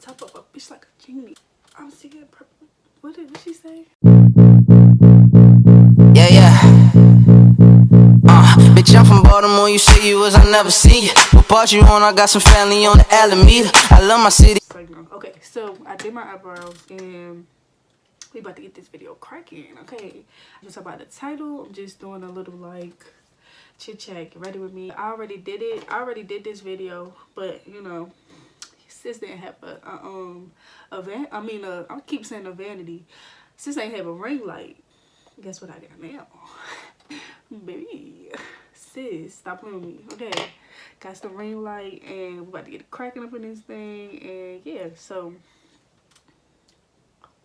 top of a bitch like a genie. I'm seeing purple. What did she say? Yeah. Bitch, I'm from Baltimore. You say you was, I never seen you. What part you on? I got some family on the Alameda. I love my city. Like, no. Okay, so I did my eyebrows and we about to get this video cracking. Okay, just about the title. I'm just doing a little like chit chat. Get ready with me. I already did it. I already did this video, but you know, sis didn't have I keep saying a vanity. Sis ain't have a ring light. Guess what I got now? Baby, sis, stop playing with me. Okay, got the ring light and we're about to get it cracking up in this thing. And yeah, so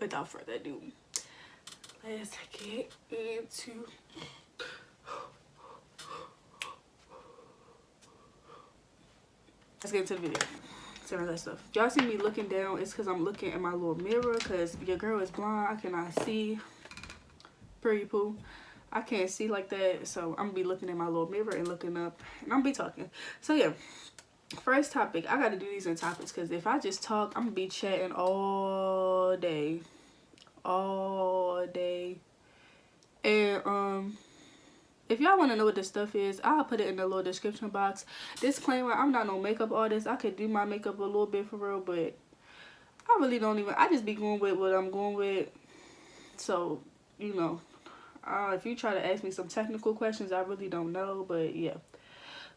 without further ado, let's get into the video. Some of that stuff. Y'all see me looking down, it's because I'm looking at my little mirror because your girl is blind. I cannot see. Pretty poo. I can't see like that, so I'm gonna be looking at my little mirror and looking up, and I'm gonna be talking. So yeah, first topic. I gotta do these in topics because if I just talk, I'm gonna be chatting all day. And if y'all want to know what this stuff is, I'll put it in the little description box. Disclaimer, I'm not no makeup artist. I could do my makeup a little bit for real, but I really don't even, I just be going with what I'm going with. So, you know, if you try to ask me some technical questions, I really don't know, but yeah.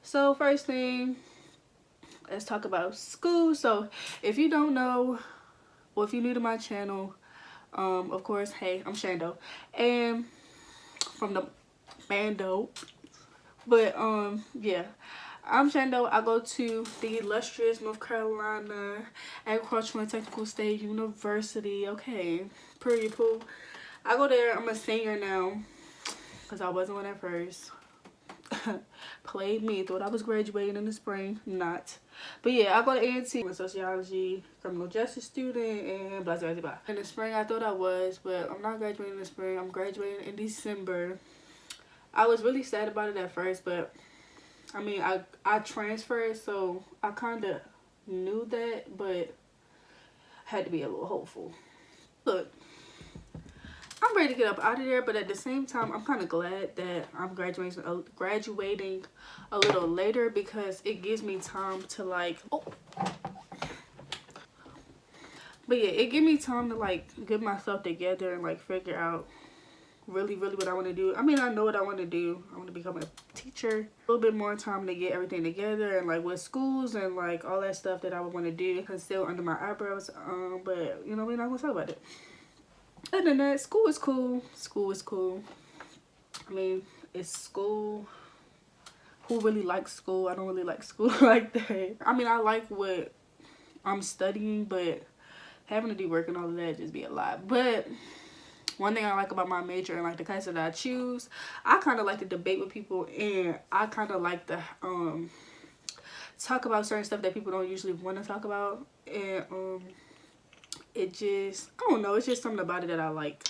So first thing, let's talk about school. So if you don't know, or if you're new to my channel, of course, hey, I'm Shando, and from the bando, but yeah, I'm Shando. I go to the illustrious North Carolina Agricultural and Technical State University. Okay, pretty cool. I go there. I'm a senior now because I wasn't one at first. Played me, thought I was graduating in the spring, not. But yeah, I go to NCAT. I'm a Sociology, criminal justice student, and blah blah blah. In the spring, I thought I was, but I'm not graduating in the spring. I'm graduating in December. I was really sad about it at first, but I mean, I transferred, so I kind of knew that, but had to be a little hopeful. Look, I'm ready to get up out of there, but at the same time, I'm kind of glad that I'm graduating a little later because it gives me time to like, but yeah, it gives me time to like get myself together and like figure out really what I want to do. I mean, I know what I want to do. I want to become a teacher. A little bit more time to get everything together and like with schools and like all that stuff that I would want to do. Conceal under my eyebrows. But you know, we're not gonna talk about it. Other than that, school is cool. School is cool. I mean, it's school. Who really likes school? I don't really like school like that. I mean, I like what I'm studying, but having to do work and all of that just be a lot. But one thing I like about my major and like the class that I choose, I kind of like to debate with people, and I kind of like to talk about certain stuff that people don't usually want to talk about. And it just, I don't know, it's just something about it that I like.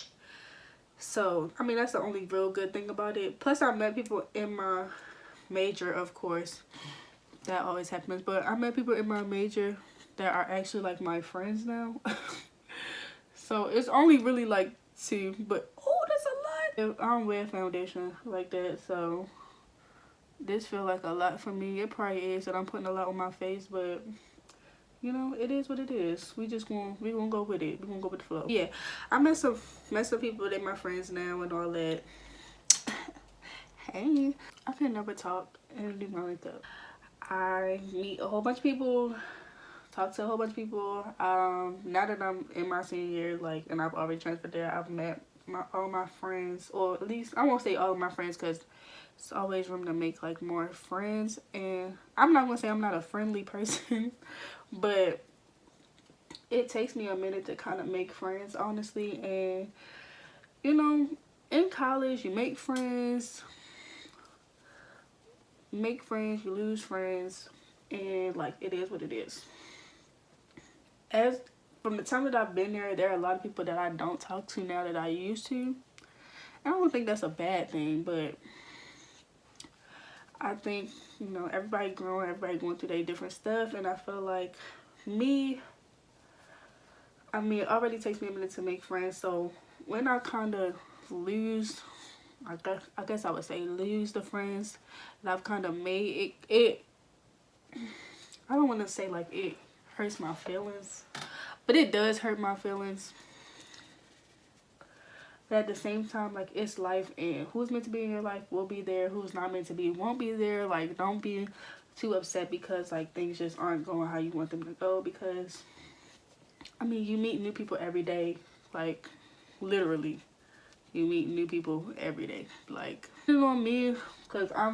So I mean, that's the only real good thing about it. Plus I met people in my major, of course, that always happens, but I met people in my major that are actually like my friends now. So it's only really like two, but oh, that's a lot. I don't wear foundation like that, so this feel like a lot for me. It probably is that I'm putting a lot on my face, but you know, it is what it is. We gonna go with it. We gonna go with the flow. Yeah, I met some people that my friends now and all that. Hey, I can never talk and do my makeup. I meet a whole bunch of people, talk to a whole bunch of people. Now that I'm in my senior year, like, and I've already transferred there, I've met all my friends, or at least I won't say all of my friends because it's always room to make like more friends. And I'm not gonna say I'm not a friendly person, but it takes me a minute to kind of make friends, honestly. And you know, in college, you make friends, you lose friends, and like it is what it is. As from the time that I've been there are a lot of people that I don't talk to now that I used to. I don't think that's a bad thing, but I think, you know, everybody growing, everybody going through their different stuff, and I feel like me, I mean, it already takes me a minute to make friends. So when I kind of lose, I guess I would say lose the friends that I've kind of made, I don't want to say like it hurts my feelings, but it does hurt my feelings. But at the same time, like, it's life, and who's meant to be in your life will be there. Who's not meant to be won't be there. Like, don't be too upset because, like, things just aren't going how you want them to go. Because, I mean, you meet new people every day. Like, literally, you meet new people every day. Like, it's on me, because I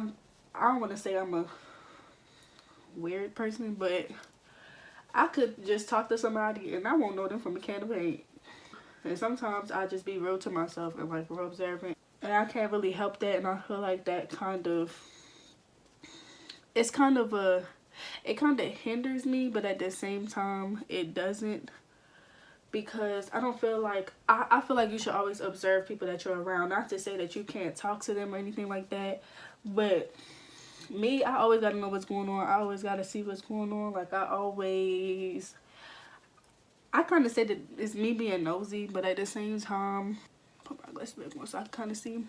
don't want to say I'm a weird person, but I could just talk to somebody and I won't know them from a can of paint. And sometimes I just be real to myself and like real observant. And I can't really help that, and I feel like that kind of, it kind of hinders me, but at the same time it doesn't. Because I don't feel like, I feel like you should always observe people that you're around. Not to say that you can't talk to them or anything like that, but me, I always gotta know what's going on. I always gotta see what's going on. Like, I kind of say that it's me being nosy, but at the same time, put my glasses back on so I can kind of see.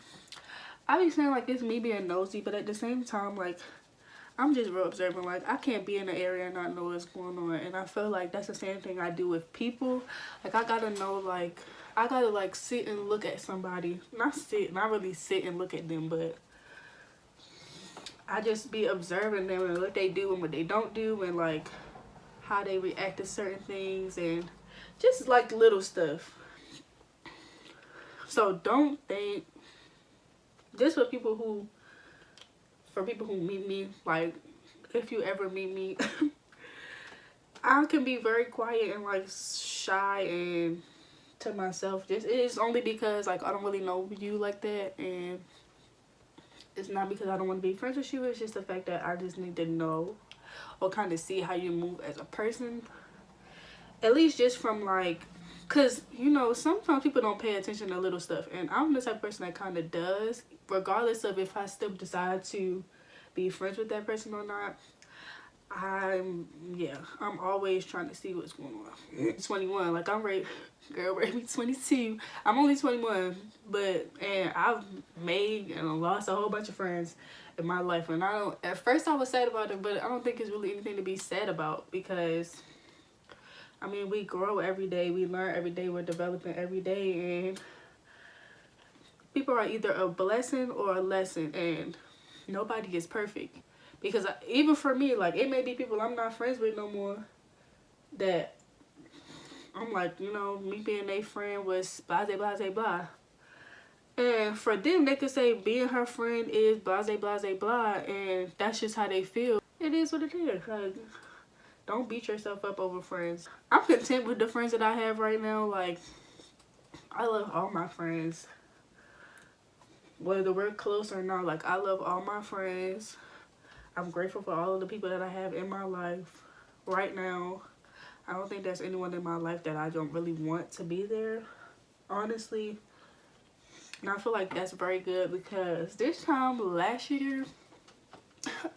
I be saying like it's me being nosy, but at the same time, like, I'm just real observant. Like, I can't be in the area and not know what's going on. And I feel like that's the same thing I do with people. Like, I gotta know, like, I gotta like sit and look at somebody. Not really sit and look at them, but I just be observing them and what they do and what they don't do, and like how they react to certain things, and just like little stuff. So don't think, just for people who meet me, like, if you ever meet me, I can be very quiet and like shy and to myself. Just, it's only because like I don't really know you like that, and it's not because I don't want to be friends with you. It's just the fact that I just need to know or kind of see how you move as a person, at least just from like, because you know sometimes people don't pay attention to little stuff, and I'm the type of person that kind of does, regardless of if I still decide to be friends with that person or not. I'm always trying to see what's going on. 21, like, I'm ready, girl, ready to be 22. I'm only 21, and I've made and lost a whole bunch of friends in my life, and at first I was sad about it, but I don't think it's really anything to be sad about, because I mean, we grow every day, we learn every day, we're developing every day, and people are either a blessing or a lesson, and nobody is perfect. Because even for me, like, it may be people I'm not friends with no more that I'm like, you know, me being their friend was blah, blah, blah, blah. And for them, they could say being her friend is blah, blah, blah, blah, and that's just how they feel. It is what it is. Like, don't beat yourself up over friends. I'm content with the friends that I have right now. Like, I love all my friends. Whether we're close or not, like, I love all my friends. I'm grateful for all of the people that I have in my life right now. I don't think there's anyone in my life that I don't really want to be there, honestly. And I feel like that's very good, because this time last year,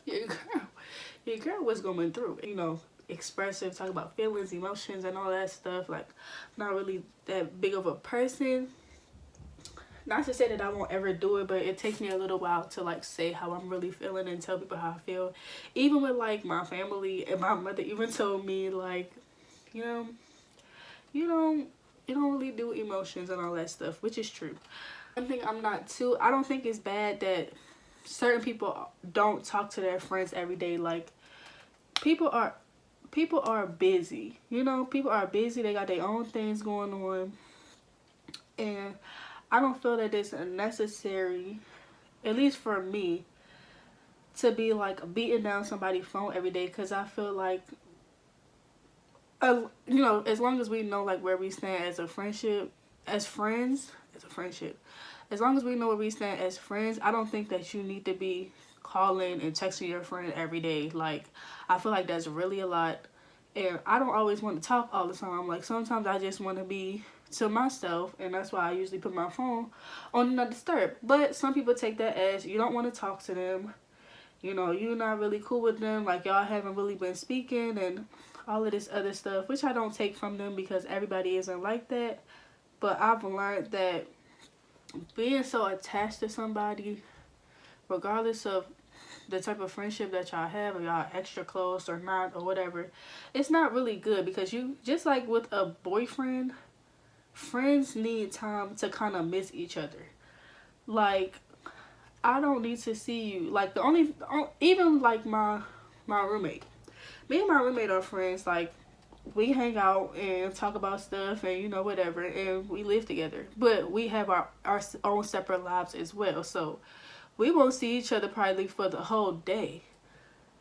your girl was going through, you know, expressive, talk about feelings, emotions, and all that stuff. Like, not really that big of a person. Not to say that I won't ever do it, but it takes me a little while to like say how I'm really feeling and tell people how I feel. Even with like my family, and my mother even told me, like, you know, you don't really do emotions and all that stuff, which is true. One thing I don't think it's bad that certain people don't talk to their friends every day. Like, people are busy, you know, people are busy, they got their own things going on, and I don't feel that it's necessary, at least for me, to be like beating down somebody's phone every day. Because I feel like, you know, as long as we know like where we stand as a friendship, as friends, as long as we know where we stand as friends, I don't think that you need to be calling and texting your friend every day. Like, I feel like that's really a lot, and I don't always want to talk all the time. Like, sometimes I just want to be to myself, and that's why I usually put my phone on not disturb. But some people take that as you don't want to talk to them, you know, you're not really cool with them, like y'all haven't really been speaking, and all of this other stuff, which I don't take from them because everybody isn't like that. But I've learned that being so attached to somebody, regardless of the type of friendship that y'all have, or y'all extra close or not, or whatever, it's not really good. Because you, just like with a boyfriend, friends need time to kind of miss each other. Like, I don't need to see you. Like, even like my roommate, me and my roommate are friends. Like, we hang out and talk about stuff and whatever, and we live together, but we have our own separate lives as well. So we won't see each other probably for the whole day.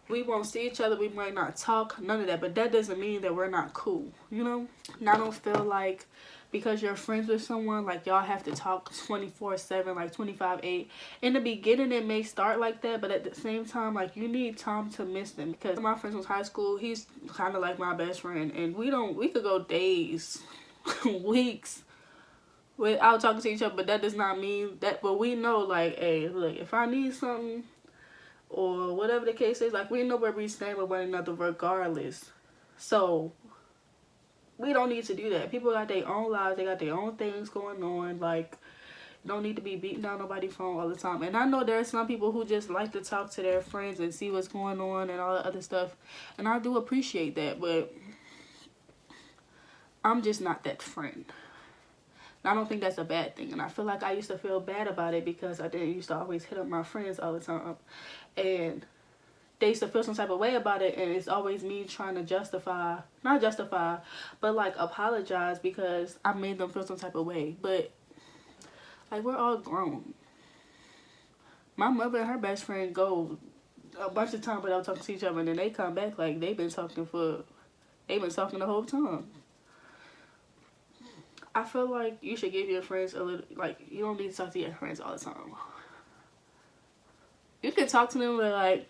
We won't see each other, we might not talk, none of that, but that doesn't mean that we're not cool. And I don't feel like because you're friends with someone, like, y'all have to talk 24/7, like 25/8. In the beginning it may start like that, but at the same time, like, you need time to miss them. Because my friend was high school, he's kind of like my best friend, and we could go days weeks without talking to each other, but that does not mean that, but we know, like, hey, look, if I need something or whatever the case is, like, we know where we stand with one another regardless. So we don't need to do that. People got their own lives, they got their own things going on. Like, you don't need to be beating down nobody's phone all the time. And I know there are some people who just like to talk to their friends and see what's going on and all that other stuff, and I do appreciate that, but I'm just not that friend. I don't think that's a bad thing, and I feel like I used to feel bad about it because I didn't used to always hit up my friends all the time, and they used to feel some type of way about it, and it's always me trying to not justify, but like apologize because I made them feel some type of way. But like, we're all grown. My mother and her best friend go a bunch of time without talking to each other, and then they come back like they've been talking the whole time. I feel like you should give your friends a little, like, you don't need to talk to your friends all the time. You can talk to them, but like,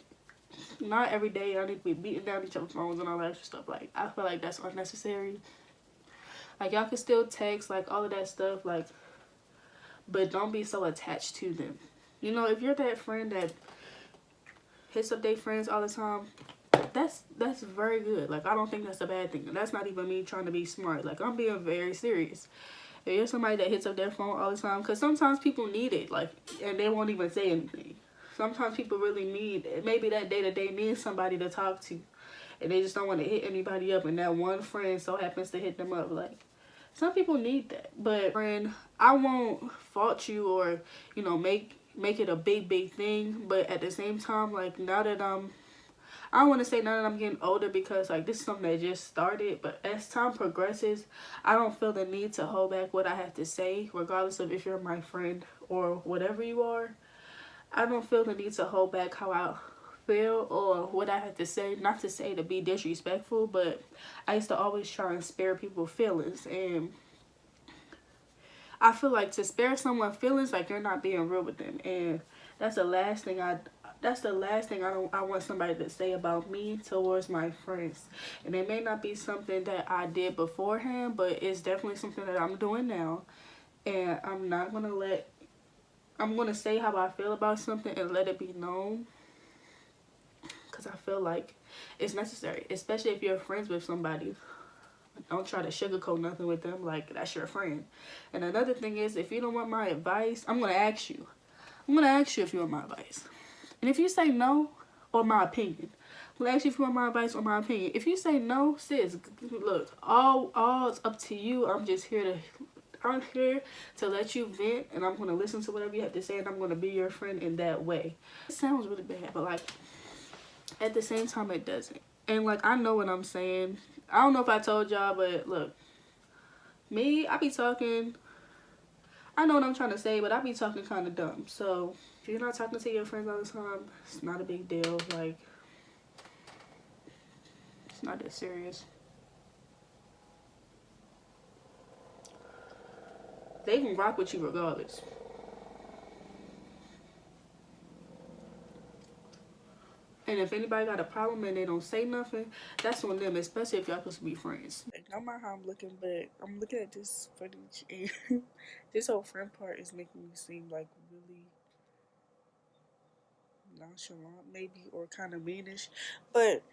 not every day. Y'all need to be beating down each other's phones and all that extra stuff. Like, I feel like that's unnecessary. Like, y'all can still text, like, all of that stuff, like, but don't be so attached to them. If you're that friend that hits up their friends all the time, that's very good. Like, I don't think that's a bad thing. That's not even me trying to be smart. Like, I'm being very serious. If you're somebody that hits up their phone all the time, because sometimes people need it, like, and they won't even say anything. Sometimes people really need, maybe that day that they need somebody to talk to, and they just don't want to hit anybody up, and that one friend so happens to hit them up. Like, some people need that. But friend, I won't fault you or make it a big thing. But at the same time, like, now that I don't want to say now that I'm getting older, because like, this is something that just started, but as time progresses, I don't feel the need to hold back what I have to say, regardless of if you're my friend or whatever you are. I don't feel the need to hold back how I feel or what I have to say. Not to say to be disrespectful, but I used to always try and spare people feelings, and I feel like to spare someone feelings, like, you're not being real with them, and that's the last thing I want somebody to say about me towards my friends. And it may not be something that I did beforehand, but it's definitely something that I'm doing now, and I'm gonna say how I feel about something and let it be known, because I feel like it's necessary, especially if you're friends with somebody. Don't try to sugarcoat nothing with them. Like, that's your friend. And another thing is, if you don't want my advice, I'm gonna ask you if you want my advice. And if you say no, or my opinion, I'm gonna ask you if you want my advice or my opinion. If you say no, sis, look, all it's up to you. I'm here to let you vent, and I'm gonna listen to whatever you have to say, and I'm gonna be your friend in that way. It sounds really bad, but like, at the same time, it doesn't. And like, I know what I'm saying. I don't know if I told y'all, but look, me, I be talking, I know what I'm trying to say, but I be talking kind of dumb. So if you're not talking to your friends all the time, it's not a big deal. Like, it's not that serious. They can rock with you regardless. And if anybody got a problem and they don't say nothing, that's on them, especially if y'all supposed to be friends. Like, no matter how I'm looking, but I'm looking at this footage, and this whole friend part is making me seem like really nonchalant, maybe, or kind of meanish. But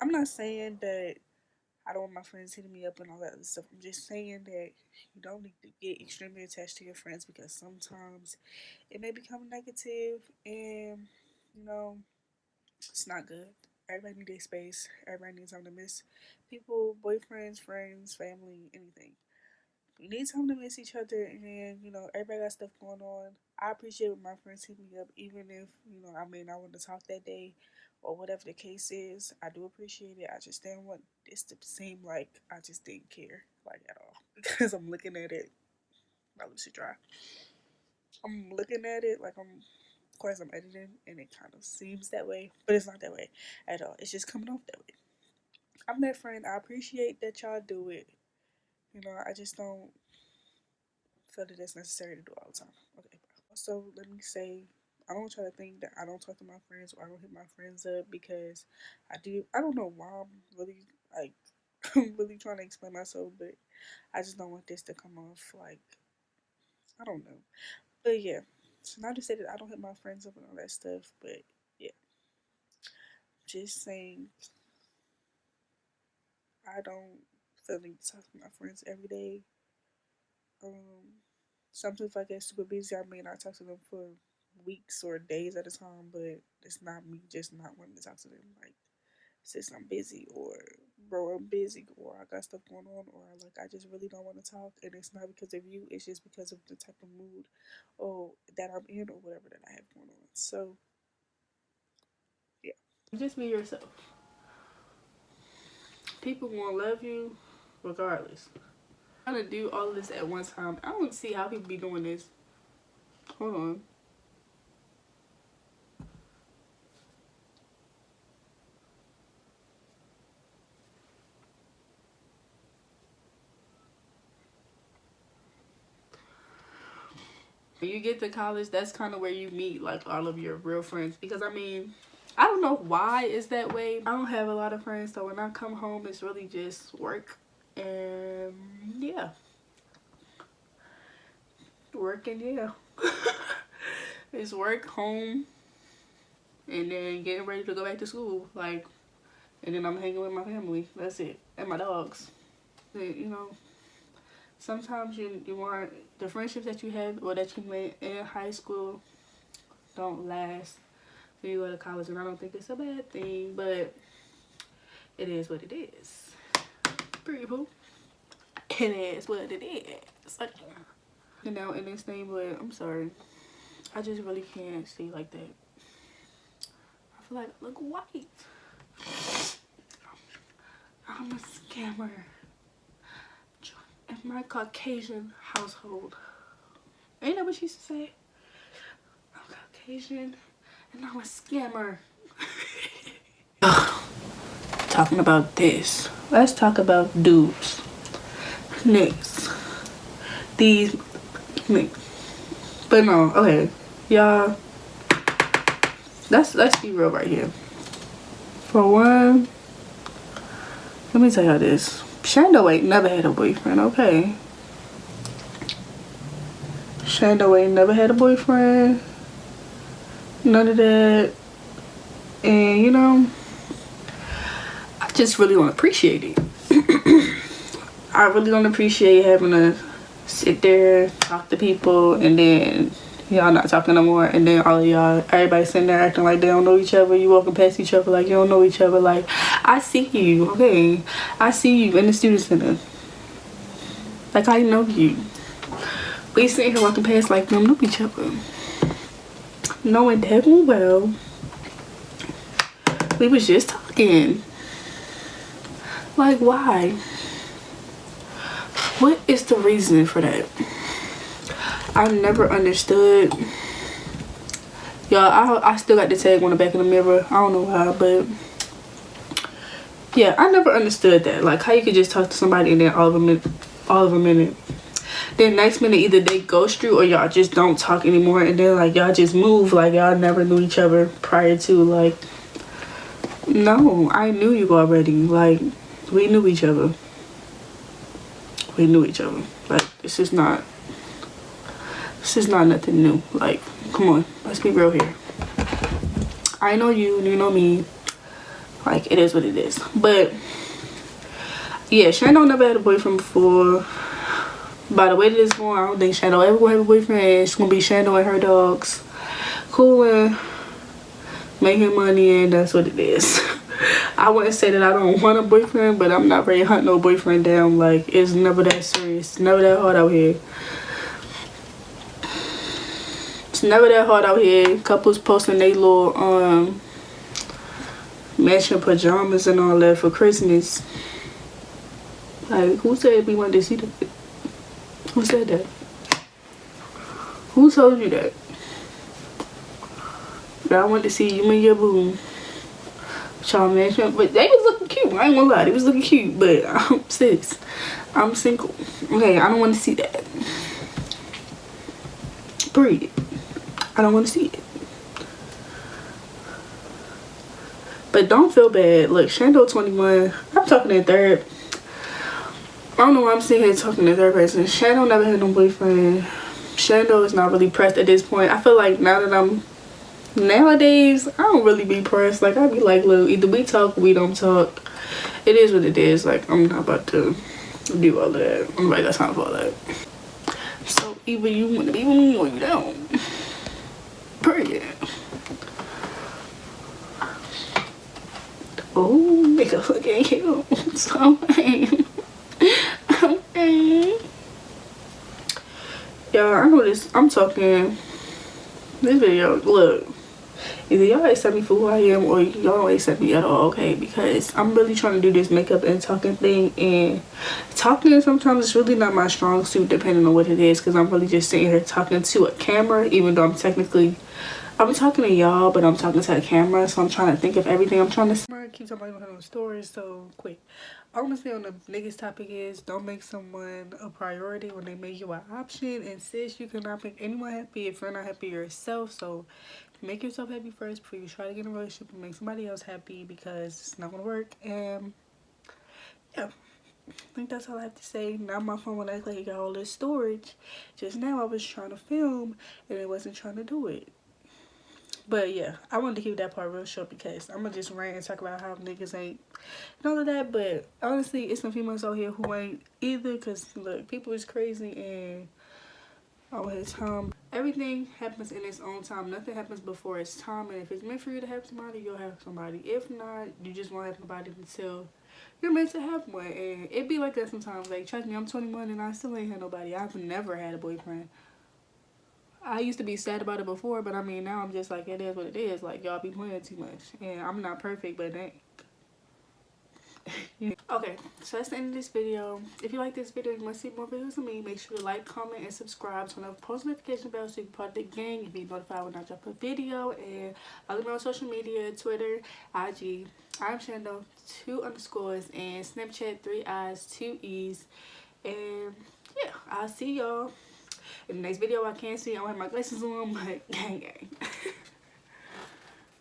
I'm not saying that I don't want my friends hitting me up and all that other stuff. I'm just saying that you don't need to get extremely attached to your friends because sometimes it may become negative and, you know, it's not good. Everybody needs their space. Everybody needs time to miss people, boyfriends, friends, family, anything. We need time to miss each other, and you know, everybody got stuff going on. I appreciate when my friends hit me up, even if you know I may not want to talk that day, or whatever the case is. I do appreciate it. I just didn't want this to seem like I just didn't care, like at all, because I'm looking at it. My lips are dry. I'm looking at it like of course, I'm editing, and it kind of seems that way, but it's not that way at all. It's just coming off that way. I'm that friend. I appreciate that y'all do it. You know, I just don't feel that it's necessary to do all the time. Okay. Also, let me say, I don't try to think that I don't talk to my friends or I don't hit my friends up because I do. I don't know why I'm really like I'm really trying to explain myself, but I just don't want this to come off like I don't know. But yeah, so not to say that I don't hit my friends up and all that stuff, but yeah, just saying I don't feel like to talk to my friends every day. Sometimes if I get super busy, I may not talk to them for weeks or days at a time, but it's not me just not wanting to talk to them. Like, since I'm busy or bro, I'm busy or I got stuff going on or like I just really don't want to talk. And it's not because of you, it's just because of the type of mood or that I'm in or whatever that I have going on. So, yeah. Just be yourself. People gonna love you regardless. I'm trying to do all of this at one time. I don't see how people be doing this. Hold on. When you get to college, that's kind of where you meet like all of your real friends. Because I mean, I don't know why it's that way. I don't have a lot of friends, so when I come home, it's really just work and yeah, work and yeah, it's work, home, and then getting ready to go back to school. Like, and then I'm hanging with my family. That's it, and my dogs. You know, sometimes you want the friendships that you have or that you made in high school don't last when you go to college, and I don't think it's a bad thing, but it is what it is. People, it is what it is. You know, in this thing, but I'm sorry, I just really can't see like that. I feel like I look white. I'm a scammer in my Caucasian household. Ain't that what she used to say? I'm Caucasian and I'm a scammer. Talking about this, let's talk about dudes. Next, these niggas. But no, okay, y'all. Let's be real right here. For one, let me tell y'all this. Shando ain't never had a boyfriend, okay? Shando ain't never had a boyfriend. None of that. And, you know, I just really don't appreciate it. I really don't appreciate having to sit there, talk to people, and then y'all not talking no more, and then all of y'all, everybody sitting there acting like they don't know each other. You walking past each other like you don't know each other. Like, I see you, okay? I see you in the student center. Like, I know you. We sitting here walking past like we don't know each other. Knowing damn well we was just talking. Like, why? What is the reason for that? I never understood. Y'all, I still got the tag on the back of the mirror. I don't know why, but yeah, I never understood that. Like, how you could just talk to somebody and then all of a minute, then next minute either they ghost you or y'all just don't talk anymore, and then like y'all just move like y'all never knew each other prior to. Like, no, I knew you already. Like, we knew each other. We knew each other. Like, this is not nothing new. Like, come on, let's be real here. I know you, you know me. Like, it is what it is. But yeah, Shando never had a boyfriend before. By the way that it's going, I don't think Shando ever gonna have a boyfriend. It's gonna be Shando and her dogs cooling, making money, and that's what it is. I wouldn't say that I don't want a boyfriend, but I'm not ready to hunt no boyfriend down. Like, it's never that serious. It's never that hard out here. It's never that hard out here. Couples posting their little matching pajamas and all that for Christmas. Like, who said we wanted to see that? Who said that? Who told you that? That I wanted to see you and your boo. Y'all matching, but they was looking cute. I ain't gonna lie, they was looking cute. But I'm 6. I'm single. Okay, I don't want to see that. Period. I don't want to see it. But don't feel bad. Look, Shando 21. I'm talking in third. I don't know why I'm sitting here talking in third person. Shando never had no boyfriend. Shando is not really pressed at this point. I feel like now that I'm nowadays, I don't really be pressed. Like, I be like, look, either we talk or we don't talk. It is what it is. Like, I'm not about to do all of that. I'm like, that's not for all that. So either you want to be with me or you don't. Period. Oh, nigga, look at you. So okay. Y'all, I know this. I'm talking this video. Look, either y'all accept me for who I am or y'all don't accept me at all, okay? Because I'm really trying to do this makeup and talking thing, and talking sometimes it's really not my strong suit depending on what it is, because I'm really just sitting here talking to a camera, even though I'm talking to y'all, but I'm talking to a camera, so I'm trying to think of everything I'm trying to say. I keep talking about on stories, so quick. All I'm gonna say on the biggest topic is don't make someone a priority when they make you an option. And sis, you cannot make anyone happy if you're not happy yourself. So make yourself happy first before you try to get in a relationship and make somebody else happy, because it's not gonna work. And yeah, I think that's all I have to say. Now my phone will act like it got all this storage. Just now I was trying to film and it wasn't trying to do it. But yeah, I wanted to keep that part real short because I'm gonna just rant and talk about how niggas ain't and all of that. But honestly, it's some females out here who ain't either, because look, people is crazy and all his time. Everything happens in its own time. Nothing happens before its time. And if it's meant for you to have somebody, you'll have somebody. If not, you just won't have nobody until you're meant to have one. And it be like that sometimes. Like, trust me, I'm 21 and I still ain't had nobody. I've never had a boyfriend. I used to be sad about it before, but I mean, now I'm just like, it is what it is. Like, y'all be playing too much. And I'm not perfect, but dang. Yeah. Okay, so that's the end of this video. If you like this video, you want to see more videos of me, make sure to like, comment, and subscribe. Turn on the post notification bell so you can be part of the gang and be notified when I drop a video. And follow me on social media, Twitter, IG, Iamshando, 2 underscores, and Snapchat, 3 I's, 2 E's. And yeah, I'll see y'all in the next video. I can't see, I don't have my glasses on, but gang gang.